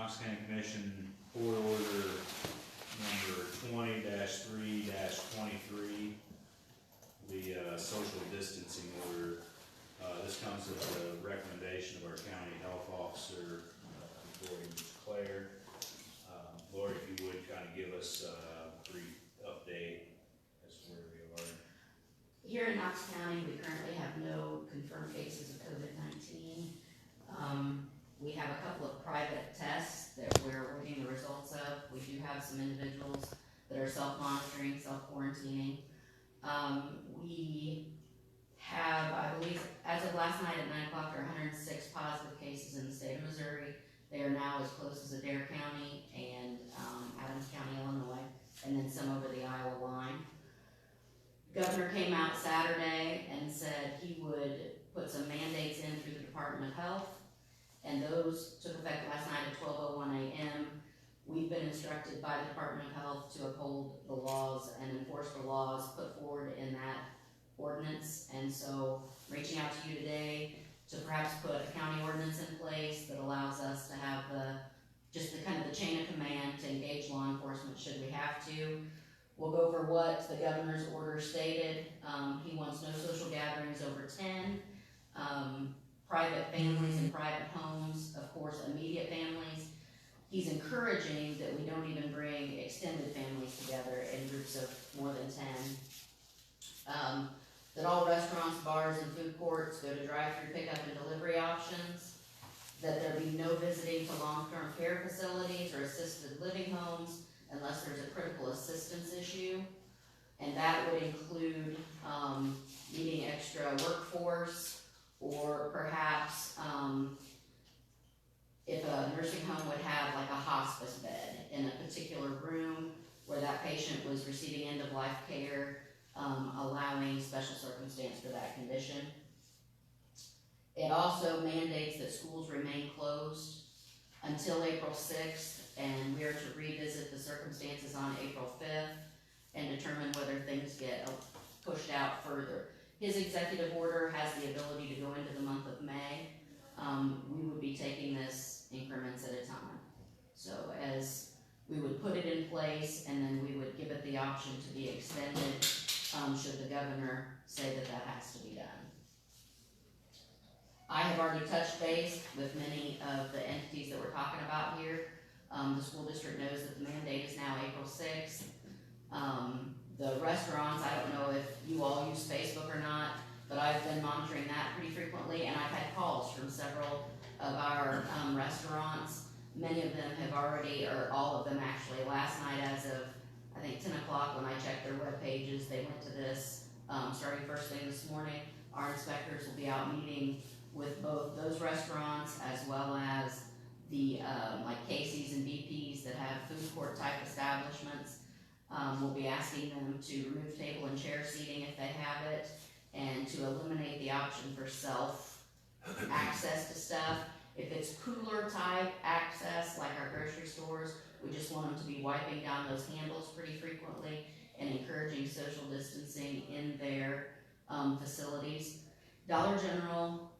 Knox County Commission Board Order number 20-3-23, the social distancing order. This comes as a recommendation of our county health officer, Lori Claire. Lori, if you would kind of give us a brief update as to where we are. Here in Knox County, we currently have no confirmed cases of COVID-19. We have a couple of private tests that we're waiting the results of. We do have some individuals that are self-monitoring, self-quarantining. We have, I believe, as of last night at 9 o'clock, there are 106 positive cases in the state of Missouri. They are now as close as Adair County and Adams County, Illinois, and then some over the Iowa line. The governor came out Saturday and said he would put some mandates in through the Department of Health, and those took effect last night at 12:01 a.m. We've been instructed by the Department of Health to uphold the laws and enforce the laws put forward in that ordinance, and so reaching out to you today to perhaps put a county ordinance in place that allows us to have the kind of the chain of command to engage law enforcement should we have to. We'll go over what the governor's order stated. He wants no social gatherings over 10, private families and private homes, of course immediate families. He's encouraging that we don't even bring extended families together in groups of more than 10. That all restaurants, bars, and food courts go to drive-through pickup and delivery options. That there be no visiting to long-term care facilities or assisted living homes unless there's a critical assistance issue. And that would include needing extra workforce, or perhaps if a nursing home would have like a hospice bed in a particular room where that patient was receiving end-of-life care, allowing special circumstance for that condition. It also mandates that schools remain closed until April 6th, and we are to revisit the circumstances on April 5th and determine whether things get pushed out further. His executive order has the ability to go into the month of May. We would be taking this increments at a time. So as we would put it in place, and then we would give it the option to be extended should the governor say that that has to be done. I have already touched base with many of the entities that we're talking about here. The school district knows that the mandate is now April 6th. The restaurants, I don't know if you all use Facebook or not, but I've been monitoring that pretty frequently, and I've had calls from several of our restaurants. Many of them have already, or all of them actually, last night as of I think 10 o'clock when I checked their web pages, they went to this starting first thing this morning. Our inspectors will be out meeting with both those restaurants as well as the like Casey's and BP's that have food court type establishments. We'll be asking them to remove table and chair seating if they have it, and to eliminate the option for self access to stuff. If it's cooler type access like our grocery stores, we just want them to be wiping down those handles pretty frequently and encouraging social distancing in their facilities. Dollar General,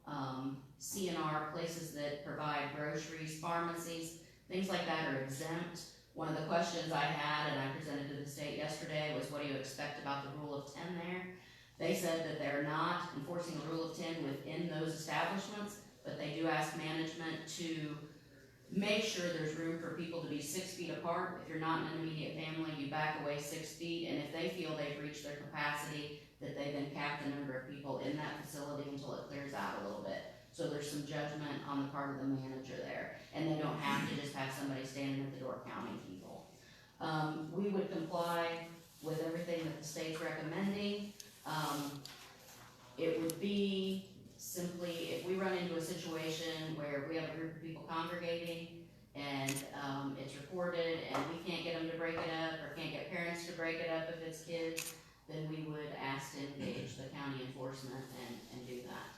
C&R, places that provide groceries, pharmacies, things like that are exempt. One of the questions I had, and I presented to the state yesterday, was what do you expect about the rule of 10 there? They said that they're not enforcing the rule of 10 within those establishments, but they do ask management to make sure there's room for people to be 6 feet apart. If you're not in an immediate family, you back away 6 feet, and if they feel they've reached their capacity, that they then cap the number of people in that facility until it clears out a little bit. So there's some judgment on the part of the manager there, and they don't have to just have somebody standing at the door counting people. We would comply with everything that the state's recommending. It would be simply, if we run into a situation where we have a group of people congregating and it's reported and we can't get them to break it up, or can't get parents to break it up if it's kids, then we would ask to engage the county enforcement and do that.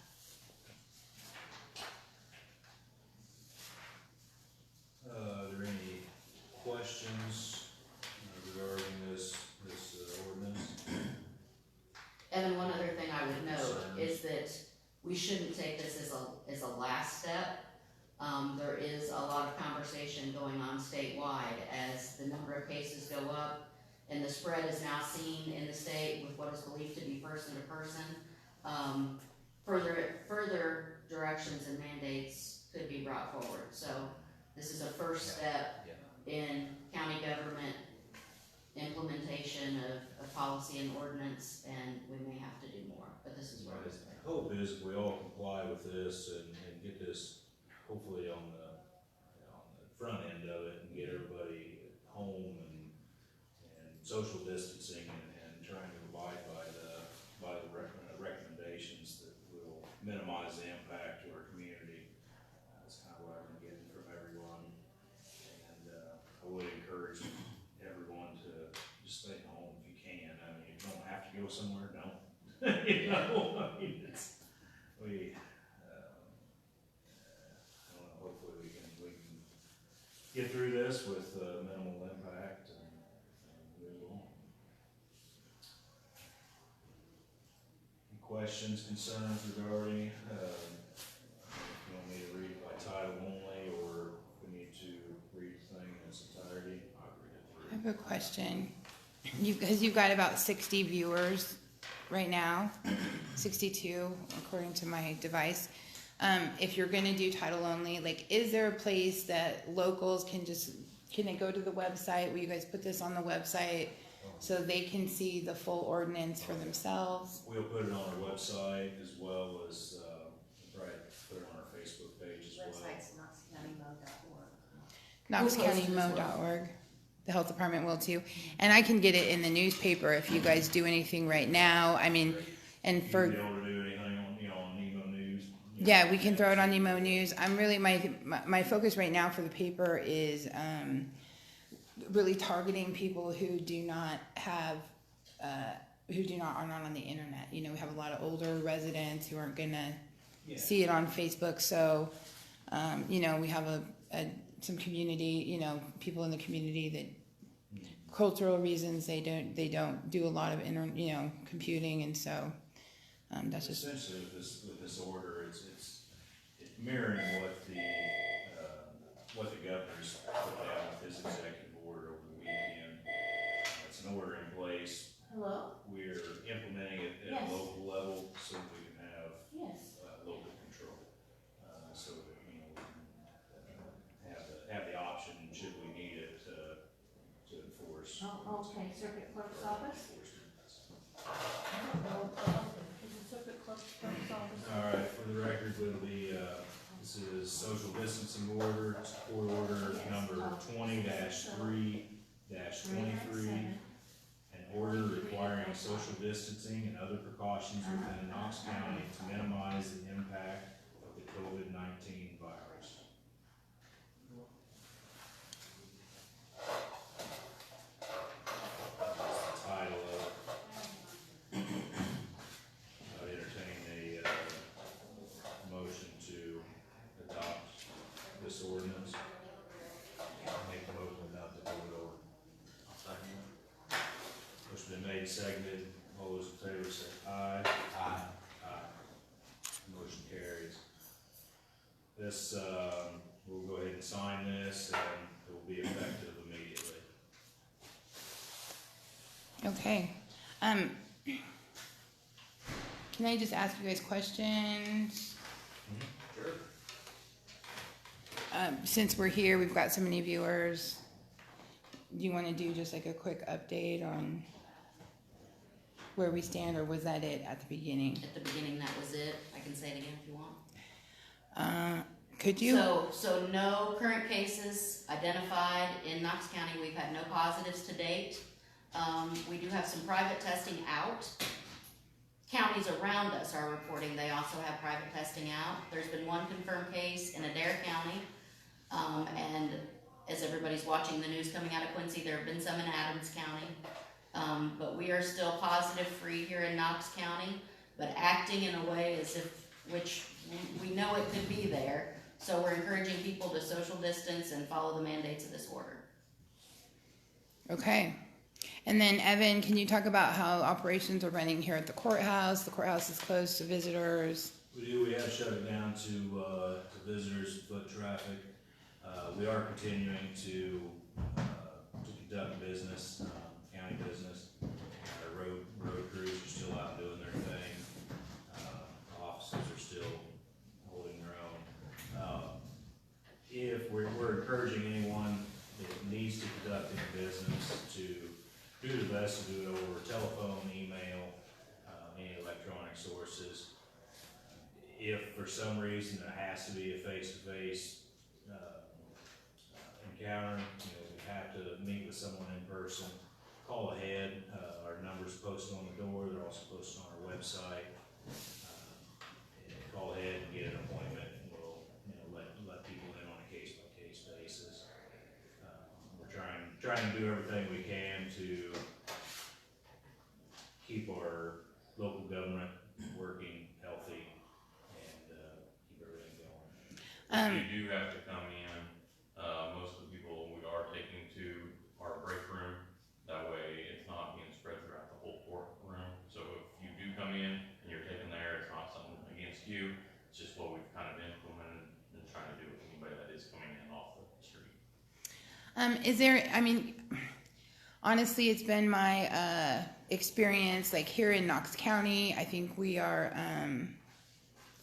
Are there any questions regarding this ordinance? Evan, one other thing I would note is that we shouldn't take this as a last step. There is a lot of conversation going on statewide as the number of cases go up, and the spread is now seen in the state with what is believed to be person to person. Further directions and mandates could be brought forward. So this is a first step in county government implementation of policy and ordinance, and we may have to do more, but this is where it's at. The hope is we all comply with this and get this hopefully on the front end of it and get everybody home and social distancing and trying to abide by the recommendations that will minimize the impact to our community. That's kind of what I've been getting from everyone, and I would encourage everyone to just stay home if you can. I mean, if you don't have to go somewhere, don't. You know, I mean, I don't know, hopefully we can get through this with minimal impact and move on. Any questions, concerns regarding, you want me to read by title only, or we need to read the thing in its entirety? I'll read it through. I have a question. Because you've got about 60 viewers right now, 62 according to my device. If you're going to do title only, like, is there a place that locals can they go to the website? Will you guys put this on the website so they can see the full ordinance for themselves? We'll put it on our website as well as, right, put it on our Facebook page as well. Website's knoxcountymo.org. knoxcountymo.org. The health department will too. And I can get it in the newspaper if you guys do anything right now. I mean, and for... You'll be able to do anything on, on Nemo News. Yeah, we can throw it on Nemo News. I'm really, my focus right now for the paper is really targeting people who do not have, are not on the internet. You know, we have a lot of older residents who aren't gonna see it on Facebook. So, you know, we have some community, you know, people in the community that cultural reasons they don't do a lot of computing, and so that's just essentially with this order, it's mirroring what the governor's put down with his executive order over the weekend. It's an order in place. Hello? We're implementing it at Yes. a local level so that we can have Yes. local control, so that we can have the option should we need it to enforce. Oh, okay, circuit clerk's office? Enforcement. I don't know. Is it circuit clerk's office? All right, for the record, will be, this is social distancing order, court order number 20-3-23, an order requiring social distancing and other precautions within Knox County to minimize the impact of the COVID-19 virus. Title of it. I'd entertain a motion to adopt this ordinance. Make the motion not to do it over. Motion been made, seconded. All those in favor say aye. Aye. Aye. Motion carries. This, we'll go ahead and sign this, and it will be effective immediately. okay. Can I just ask you guys questions? Sure. Since we're here, we've got so many viewers. Do you want to do just like a quick update on where we stand, or was that it at the beginning? At the beginning, that was it. I can say it again if you want. Could you? So no current cases identified in Knox County. We've had no positives to date. We do have some private testing out. Counties around us are reporting they also have private testing out. There's been one confirmed case in Adair County. And as everybody's watching the news coming out of Quincy, there have been some in Adams County. But we are still positive free here in Knox County, but acting in a way as if, which we know it could be there. So we're encouraging people to social distance and follow the mandates of this order. Okay. And then Evan, can you talk about how operations are running here at the courthouse? The courthouse is closed to visitors. We do. We have shut it down to visitors and foot traffic. We are continuing to conduct business, county business. Our road crews are still out doing their thing. Offices are still holding their own. If we're encouraging anyone that needs to conduct any business to do the best to do it over telephone, email, any electronic sources. If for some reason there has to be a face-to-face encounter, we have to meet with someone in person, call ahead. Our number's posted on the door. They're also posted on our website. Call ahead and get an appointment, and we'll let people in on a case-by-case basis. We're trying to do everything we can to keep our local government working, healthy, and keep everything going. If you do have to come in, most of the people we are taking to our break room. That way it's not being spread throughout the whole courtroom. So if you do come in and you're taken there, it's not something against you. It's just what we've kind of implemented and trying to do with anybody that is coming in off the street. Honestly, it's been my experience, like here in Knox County, I think we are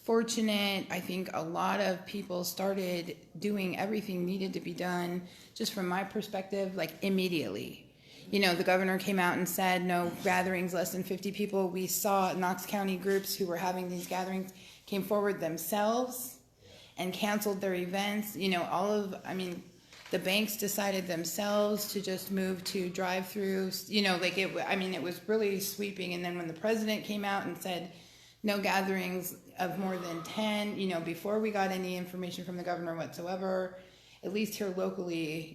fortunate. I think a lot of people started doing everything needed to be done, just from my perspective, like immediately. The governor came out and said no gatherings less than 50 people. We saw Knox County groups who were having these gatherings came forward themselves and canceled their events. The banks decided themselves to just move to drive-throughs. It was really sweeping. And then when the president came out and said no gatherings of more than 10, before we got any information from the governor whatsoever, at least here locally,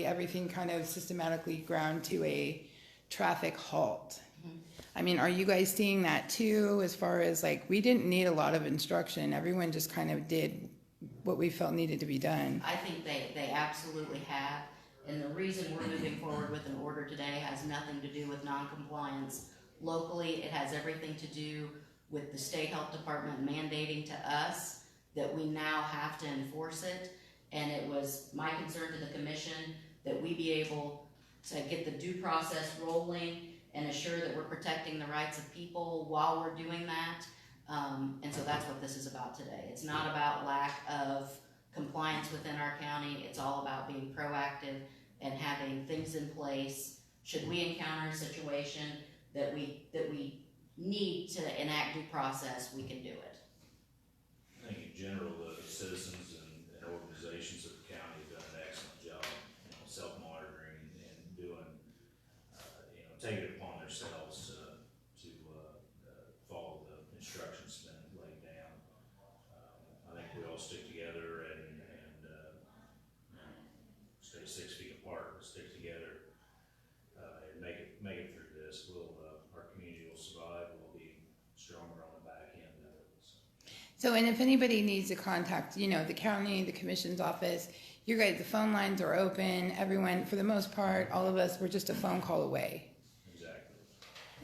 everything kind of systematically ground to a traffic halt. Are you guys seeing that too, as far as we didn't need a lot of instruction. Everyone just kind of did what we felt needed to be done. I think they absolutely have. And the reason we're moving forward with an order today has nothing to do with non-compliance. Locally, it has everything to do with the state health department mandating to us that we now have to enforce it. And it was my concern to the commission that we be able to get the due process rolling and assure that we're protecting the rights of people while we're doing that. And so that's what this is about today. It's not about lack of compliance within our county. It's all about being proactive and having things in place. Should we encounter a situation that we need to enact due process, we can do it. I think in general, the citizens and organizations of the county have done an excellent job, self-monitoring and doing, taking it upon themselves to follow the instructions been laid down. I think we all stick together and stay 6 feet apart, but stick together and make it through this. Our community will survive. We'll be stronger on the back end of it. So, and if anybody needs to contact, the county, the commission's office, you guys, the phone lines are open. Everyone, for the most part, all of us, we're just a phone call away. Exactly.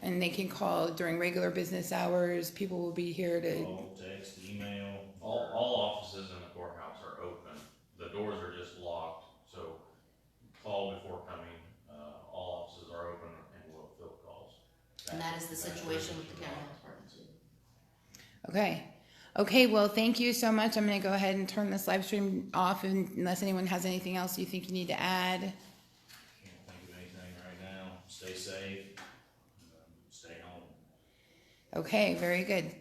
And they can call during regular business hours. People will be here to. Call, text, email. All offices in the courthouse are open. The doors are just locked, so call before coming. All offices are open and we'll fill calls. And that is the situation with the county health department too. Okay, well, thank you so much. I'm going to go ahead and turn this live stream off unless anyone has anything else you think you need to add. Can't think of anything right now. Stay safe. Stay home. Okay, very good.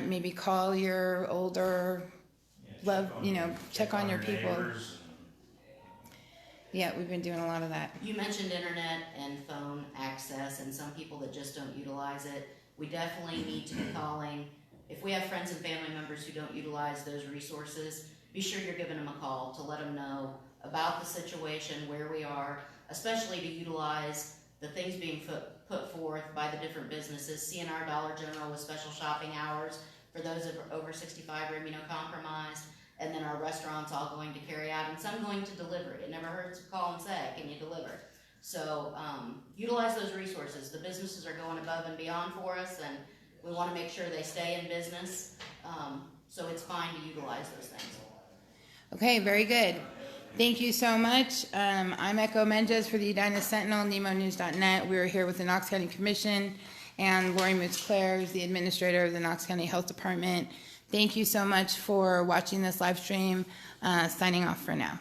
Maybe call your older check on your people. neighbors Yeah, we've been doing a lot of that. You mentioned internet and phone access and some people that just don't utilize it. We definitely need to be calling. If we have friends and family members who don't utilize those resources, be sure you're giving them a call to let them know about the situation, where we are, especially to utilize the things being put forth by the different businesses. CNR Dollar General with special shopping hours for those over 65 or immunocompromised, and then our restaurants all going to carry out, and some going to deliver. It never hurts to call and say, can you deliver? So utilize those resources. The businesses are going above and beyond for us, and we want to make sure they stay in business. So it's fine to utilize those things. Okay, very good. Thank you so much. I'm Echo Menges for the Edina Sentinel, NemoNews.net. We are here with the Knox County Commission, and Lori Moots-Clare is the administrator of the Knox County Health Department. Thank you so much for watching this live stream. Signing off for now.